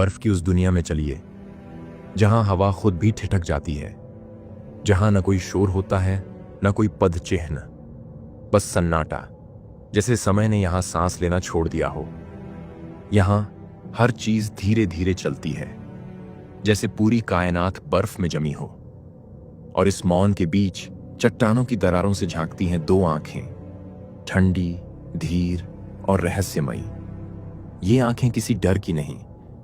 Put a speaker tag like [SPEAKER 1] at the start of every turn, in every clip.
[SPEAKER 1] बर्फ की उस दुनिया में चलिए जहां हवा खुद भी ठिठक जाती है, जहां न कोई शोर होता है न कोई पद चिन्ह, बस सन्नाटा, जैसे समय ने यहां सांस लेना छोड़ दिया हो। यहां हर चीज धीरे धीरे चलती है, जैसे पूरी कायनात बर्फ में जमी हो। और इस मौन के बीच चट्टानों की दरारों से झांकती हैं दो आंखें, ठंडी, धीर और रहस्यमयी। ये आंखें किसी डर की नहीं,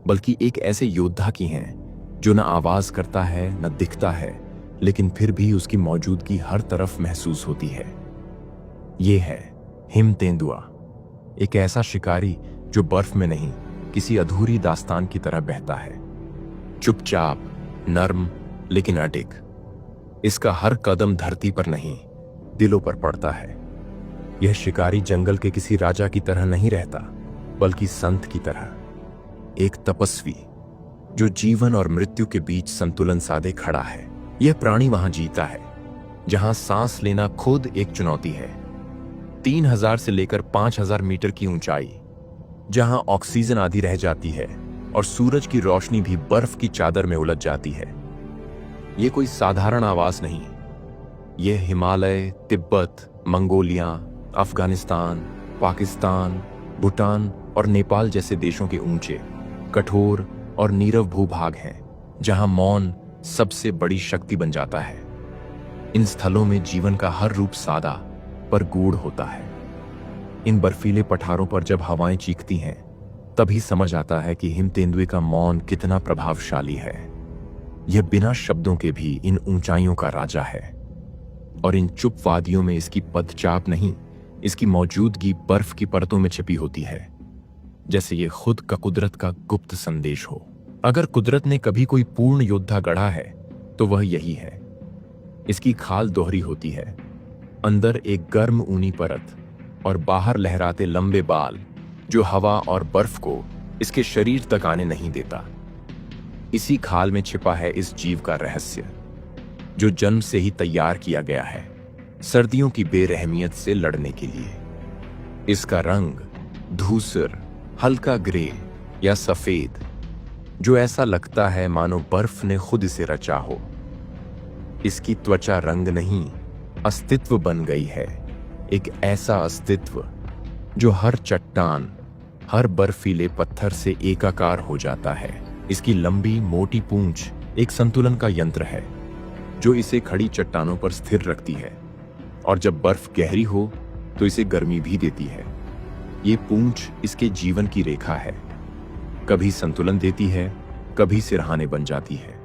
[SPEAKER 1] बल्कि एक ऐसे योद्धा की हैं जो न आवाज करता है न दिखता है, लेकिन फिर भी उसकी मौजूदगी हर तरफ महसूस होती है। ये है हिम तेंदुआ, एक ऐसा शिकारी जो बर्फ में नहीं, किसी अधूरी दास्तान की तरह बहता है, चुपचाप, नर्म लेकिन अडिग। इसका हर कदम धरती पर नहीं, दिलों पर पड़ता है। यह शिकारी जंगल के किसी राजा की तरह नहीं रहता, बल्कि संत की तरह, एक तपस्वी जो जीवन और मृत्यु के बीच संतुलन साधे खड़ा है। यह प्राणी वहां जीता है जहां सांस लेना खुद एक चुनौती है, 3000 से लेकर 5000 मीटर की ऊंचाई, जहां ऑक्सीजन आधी रह जाती है और सूरज की रोशनी भी बर्फ की चादर में उलझ जाती है। यह कोई साधारण आवाज नहीं, यह हिमालय, तिब्बत, मंगोलिया, अफगानिस्तान, पाकिस्तान, भूटान और नेपाल जैसे देशों के ऊंचे, कठोर और नीरव भूभाग हैं, जहां मौन सबसे बड़ी शक्ति बन जाता है। इन स्थलों में जीवन का हर रूप सादा पर गूढ़ होता है। इन बर्फीले पठारों पर जब हवाएं चीखती हैं, तभी समझ आता है कि हिम तेंदुए का मौन कितना प्रभावशाली है। यह बिना शब्दों के भी इन ऊंचाइयों का राजा है, और इन चुप वादियों में इसकी पदचाप नहीं, इसकी मौजूदगी बर्फ की परतों में छिपी होती है, जैसे ये खुद का कुदरत का गुप्त संदेश हो। अगर कुदरत ने कभी कोई पूर्ण योद्धा गढ़ा है तो वह यही है। इसकी खाल दोहरी होती है, अंदर एक गर्म ऊनी परत और बाहर लहराते लंबे बाल, जो हवा और बर्फ को इसके शरीर तक आने नहीं देता। इसी खाल में छिपा है इस जीव का रहस्य, जो जन्म से ही तैयार किया गया है सर्दियों की बेरहमियत से लड़ने के लिए। इसका रंग धूसर, हल्का ग्रे या सफेद, जो ऐसा लगता है मानो बर्फ ने खुद इसे रचा हो। इसकी त्वचा रंग नहीं, अस्तित्व बन गई है, एक ऐसा अस्तित्व जो हर चट्टान, हर बर्फीले पत्थर से एकाकार हो जाता है। इसकी लंबी मोटी पूंछ एक संतुलन का यंत्र है, जो इसे खड़ी चट्टानों पर स्थिर रखती है, और जब बर्फ गहरी हो तो इसे गर्मी भी देती है। ये पूंछ इसके जीवन की रेखा है, कभी संतुलन देती है, कभी सिरहाने बन जाती है।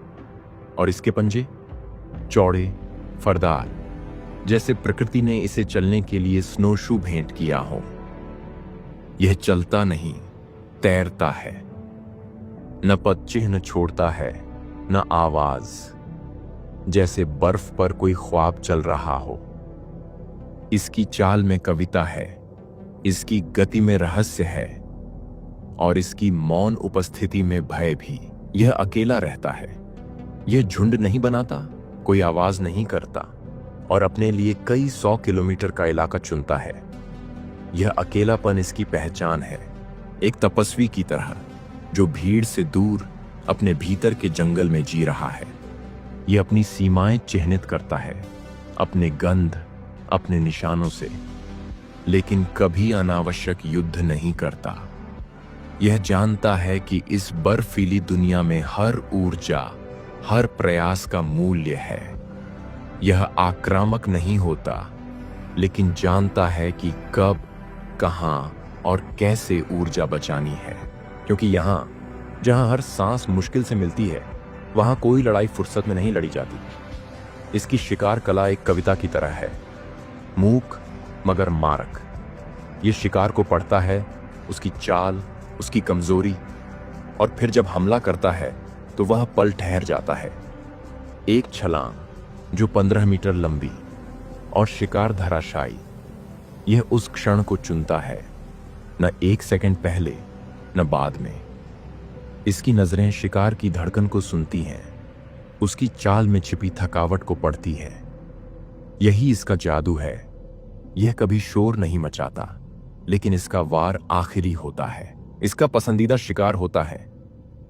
[SPEAKER 1] और इसके पंजे चौड़े, फरदार, जैसे प्रकृति ने इसे चलने के लिए स्नोशू भेंट किया हो। यह चलता नहीं, तैरता है, न पद चिन्ह छोड़ता है न आवाज, जैसे बर्फ पर कोई ख्वाब चल रहा हो। इसकी चाल में कविता है, इसकी गति में रहस्य है, और इसकी मौन उपस्थिति में भय भी। यह अकेला रहता है, यह झुंड नहीं बनाता, कोई आवाज नहीं करता, और अपने लिए कई 100 किलोमीटर का इलाका चुनता है। यह अकेलापन इसकी पहचान है, एक तपस्वी की तरह जो भीड़ से दूर अपने भीतर के जंगल में जी रहा है। यह अपनी सीमाएं चिह्नित करता है, अपने गंध, अपने निशानों से, लेकिन कभी अनावश्यक युद्ध नहीं करता। यह जानता है कि इस बर्फीली दुनिया में हर ऊर्जा, हर प्रयास का मूल्य है। यह आक्रामक नहीं होता, लेकिन जानता है कि कब, कहां और कैसे ऊर्जा बचानी है, क्योंकि यहां जहां हर सांस मुश्किल से मिलती है, वहां कोई लड़ाई फुर्सत में नहीं लड़ी जाती। इसकी शिकार कला एक कविता की तरह है, मूक मगर मारक। ये शिकार को पढ़ता है, उसकी चाल, उसकी कमजोरी, और फिर जब हमला करता है तो वह पल ठहर जाता है। एक छलांग जो 15 मीटर लंबी और शिकार धराशायी, यह उस क्षण को चुनता है, न 1 सेकंड पहले न बाद में। इसकी नजरें शिकार की धड़कन को सुनती हैं, उसकी चाल में छिपी थकावट को पढ़ती हैं। यही इसका जादू है। यह कभी शोर नहीं मचाता, लेकिन इसका वार आखिरी होता है। इसका पसंदीदा शिकार होता है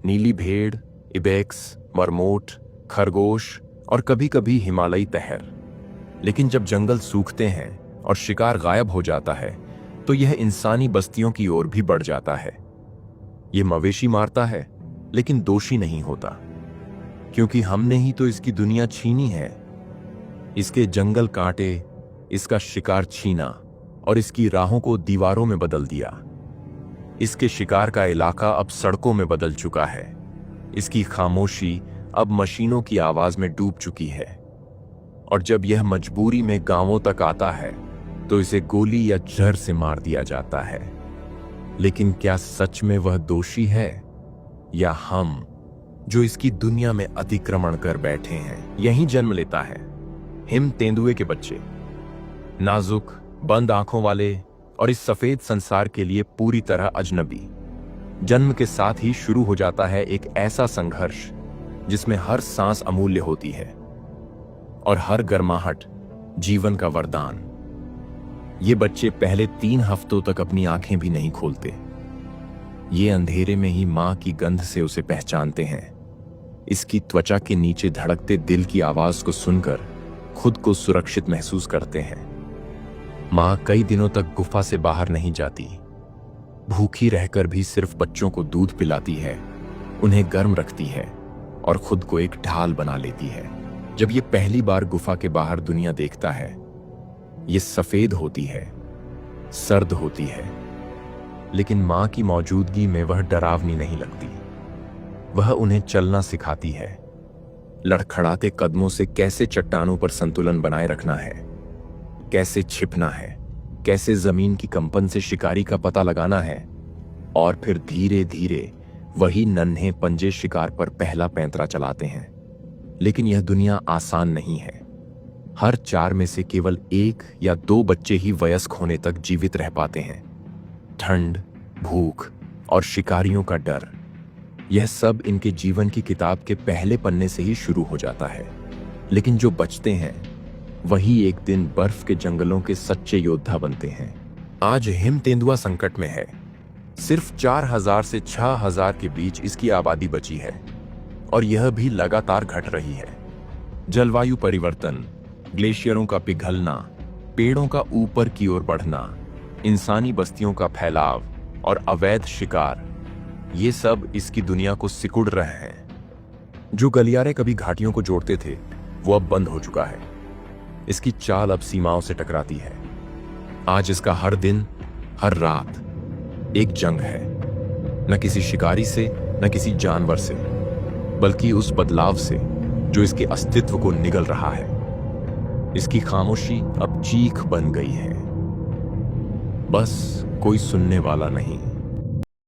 [SPEAKER 1] नीली भेड़, इबेक्स, मरमोट, खरगोश और कभी कभी हिमालयी तहर। लेकिन जब जंगल सूखते हैं और शिकार गायब हो जाता है तो यह इंसानी बस्तियों की ओर भी बढ़ जाता है। यह मवेशी मारता है लेकिन दोषी नहीं होता, क्योंकि हमने ही तो इसकी दुनिया छीनी है। इसके जंगल काटे, इसका शिकार छीना और इसकी राहों को दीवारों में बदल दिया। इसके शिकार का इलाका अब सड़कों में बदल चुका है। इसकी खामोशी अब मशीनों की आवाज में डूब चुकी है। और जब यह मजबूरी में गांवों तक आता है तो इसे गोली या जहर से मार दिया जाता है। लेकिन क्या सच में वह दोषी है या हम, जो इसकी दुनिया में अतिक्रमण कर बैठे हैं? यहीं जन्म लेता है हिम तेंदुए के बच्चे, नाजुक बंद आंखों वाले और इस सफेद संसार के लिए पूरी तरह अजनबी। जन्म के साथ ही शुरू हो जाता है एक ऐसा संघर्ष जिसमें हर सांस अमूल्य होती है और हर गर्माहट जीवन का वरदान। ये बच्चे पहले 3 हफ्तों तक अपनी आंखें भी नहीं खोलते। ये अंधेरे में ही मां की गंध से उसे पहचानते हैं। इसकी त्वचा के नीचे धड़कते दिल की आवाज को सुनकर खुद को सुरक्षित महसूस करते हैं। मां कई दिनों तक गुफा से बाहर नहीं जाती। भूखी रहकर भी सिर्फ बच्चों को दूध पिलाती है, उन्हें गर्म रखती है और खुद को एक ढाल बना लेती है। जब ये पहली बार गुफा के बाहर दुनिया देखता है, ये सफेद होती है, सर्द होती है, लेकिन मां की मौजूदगी में वह डरावनी नहीं लगती। वह उन्हें चलना सिखाती है, लड़खड़ाते कदमों से कैसे चट्टानों पर संतुलन बनाए रखना है, कैसे छिपना है, कैसे जमीन की कंपन से शिकारी का पता लगाना है, और फिर धीरे धीरे वही नन्हे पंजे शिकार पर पहला पैंतरा चलाते हैं। लेकिन यह दुनिया आसान नहीं है। हर 4 में से केवल 1 या 2 बच्चे ही वयस्क होने तक जीवित रह पाते हैं। ठंड, भूख और शिकारियों का डर, यह सब इनके जीवन की किताब के पहले पन्ने से ही शुरू हो जाता है। लेकिन जो बचते हैं वही एक दिन बर्फ के जंगलों के सच्चे योद्धा बनते हैं। आज हिम तेंदुआ संकट में है। सिर्फ 4000 से 6000 के बीच इसकी आबादी बची है और यह भी लगातार घट रही है। जलवायु परिवर्तन, ग्लेशियरों का पिघलना, पेड़ों का ऊपर की ओर बढ़ना, इंसानी बस्तियों का फैलाव और अवैध शिकार, ये सब इसकी दुनिया को सिकुड़ रहे हैं। जो गलियारे कभी घाटियों को जोड़ते थे वो अब बंद हो चुका है। इसकी चाल अब सीमाओं से टकराती है। आज इसका हर दिन, हर रात एक जंग है, न किसी शिकारी से, न किसी जानवर से, बल्कि उस बदलाव से जो इसके अस्तित्व को निगल रहा है। इसकी खामोशी अब चीख बन गई है, बस कोई सुनने वाला नहीं।